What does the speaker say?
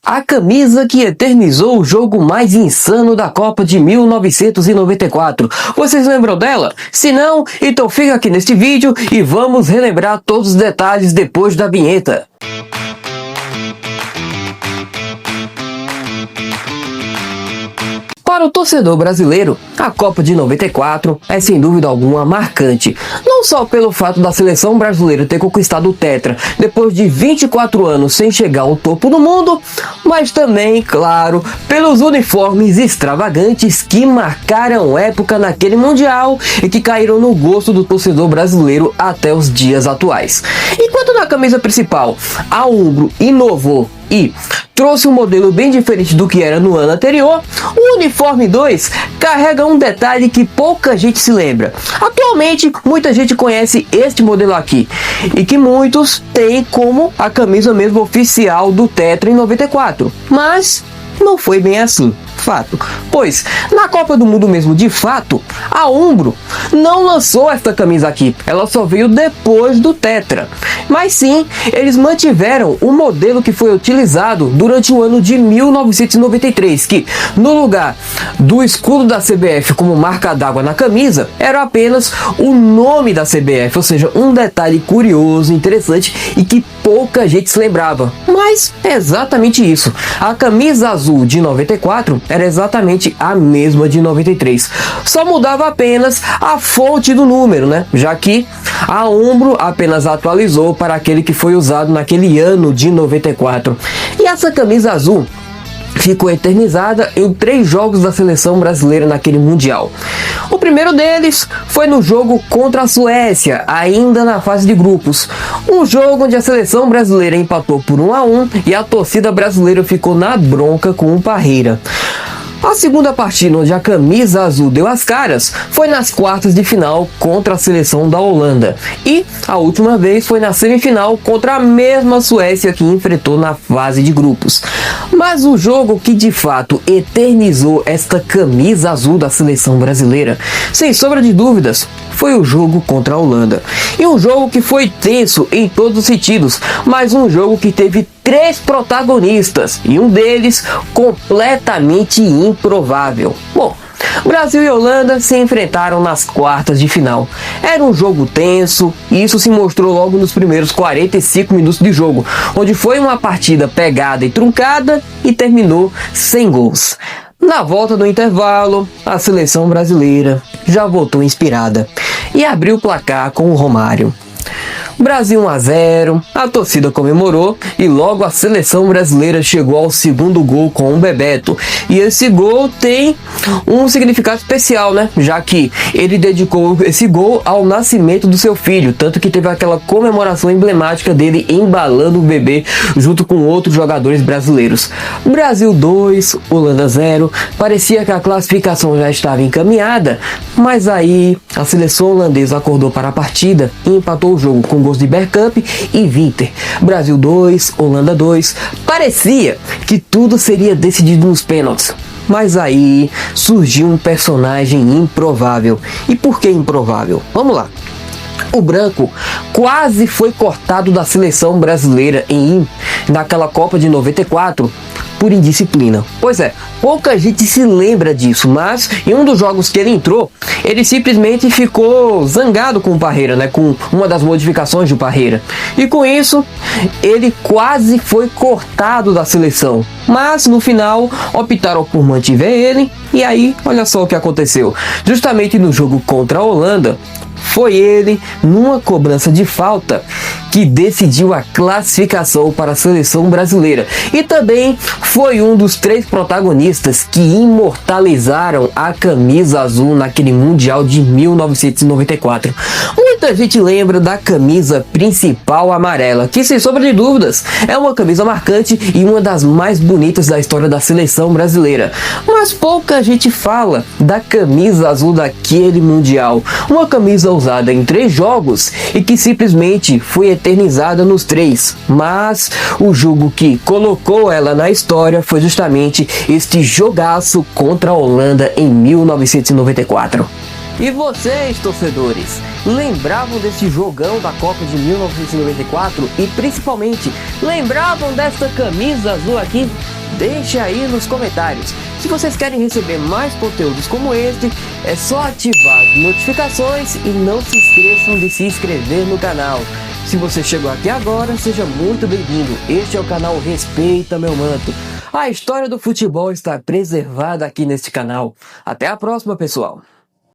A camisa que eternizou o jogo mais insano da Copa de 1994. Vocês lembram dela? Se não, então fica aqui neste vídeo e vamos relembrar todos os detalhes depois da vinheta. Para o torcedor brasileiro, a Copa de 94 é sem dúvida alguma marcante, não só pelo fato da seleção brasileira ter conquistado o Tetra depois de 24 anos sem chegar ao topo do mundo, mas também, claro, pelos uniformes extravagantes que marcaram época naquele Mundial e que caíram no gosto do torcedor brasileiro até os dias atuais. Enquanto na camisa principal, a Umbro inovou e trouxe um modelo bem diferente do que era no ano anterior, o uniforme 2 carrega um detalhe que pouca gente se lembra. Atualmente, muita gente conhece este modelo aqui, e que muitos têm como a camisa mesmo oficial do Tetra em 94, mas não foi bem assim. Fato, pois na Copa do Mundo mesmo, de fato, a Umbro não lançou esta camisa aqui, ela só veio depois do Tetra, mas sim, eles mantiveram o modelo que foi utilizado durante o ano de 1993, que no lugar do escudo da CBF como marca d'água na camisa, era apenas o nome da CBF, ou seja, um detalhe curioso, interessante e que pouca gente se lembrava, mas é exatamente isso. A camisa azul de 94 era exatamente a mesma de 93, só mudava apenas a fonte do número, né? Já que a Umbro apenas atualizou para aquele que foi usado naquele ano de 94. E essa camisa azul ficou eternizada em 3 jogos da seleção brasileira naquele Mundial. O primeiro deles foi no jogo contra a Suécia, ainda na fase de grupos. Um jogo onde a seleção brasileira empatou por 1-1 e a torcida brasileira ficou na bronca com o Parreira. A segunda partida onde a camisa azul deu as caras foi nas quartas de final contra a seleção da Holanda. E a última vez foi na semifinal contra a mesma Suécia que enfrentou na fase de grupos. Mas o jogo que de fato eternizou esta camisa azul da seleção brasileira, sem sombra de dúvidas, foi o jogo contra a Holanda. E um jogo que foi tenso em todos os sentidos, mas um jogo que teve 3 protagonistas e um deles completamente improvável. Bom, Brasil e Holanda se enfrentaram nas quartas de final. Era um jogo tenso e isso se mostrou logo nos primeiros 45 minutos de jogo, onde foi uma partida pegada e truncada e terminou sem gols. Na volta do intervalo, a seleção brasileira já voltou inspirada e abriu o placar com o Romário. Brasil 1-0, a torcida comemorou e logo a seleção brasileira chegou ao segundo gol com o Bebeto. E esse gol tem um significado especial, né? Já que ele dedicou esse gol ao nascimento do seu filho, tanto que teve aquela comemoração emblemática dele embalando o bebê junto com outros jogadores brasileiros. Brasil 2, Holanda 0, parecia que a classificação já estava encaminhada, mas aí a seleção holandesa acordou para a partida e empatou o jogo com gols de Bergkamp e Winter. Brasil 2, Holanda 2. Parecia que tudo seria decidido nos pênaltis. Mas aí surgiu um personagem improvável. E por que improvável? Vamos lá. O branco quase foi cortado da seleção brasileira naquela Copa de 94 por indisciplina. Pois é, pouca gente se lembra disso, mas em um dos jogos que ele entrou, ele simplesmente ficou zangado com o Parreira, né, com uma das modificações do Parreira. E com isso, ele quase foi cortado da seleção. Mas no final, optaram por manter ele, e aí, olha só o que aconteceu. Justamente no jogo contra a Holanda, foi ele, numa cobrança de falta, que decidiu a classificação para a seleção brasileira. E também foi um dos 3 protagonistas que imortalizaram a camisa azul naquele Mundial de 1994. Muita gente lembra da camisa principal amarela, que sem sombra de dúvidas é uma camisa marcante e uma das mais bonitas da história da seleção brasileira. Mas pouca gente fala da camisa azul daquele Mundial. Uma camisa usada em 3 jogos e que simplesmente foi eternizada nos 3. Mas o jogo que colocou ela na história foi justamente este jogaço contra a Holanda em 1994. E vocês, torcedores, lembravam desse jogão da Copa de 1994 e principalmente lembravam dessa camisa azul aqui? Deixe aí nos comentários. Se vocês querem receber mais conteúdos como este, é só ativar as notificações e não se esqueçam de se inscrever no canal. Se você chegou aqui agora, seja muito bem-vindo. Este é o canal Respeita Meu Manto. A história do futebol está preservada aqui neste canal. Até a próxima, pessoal!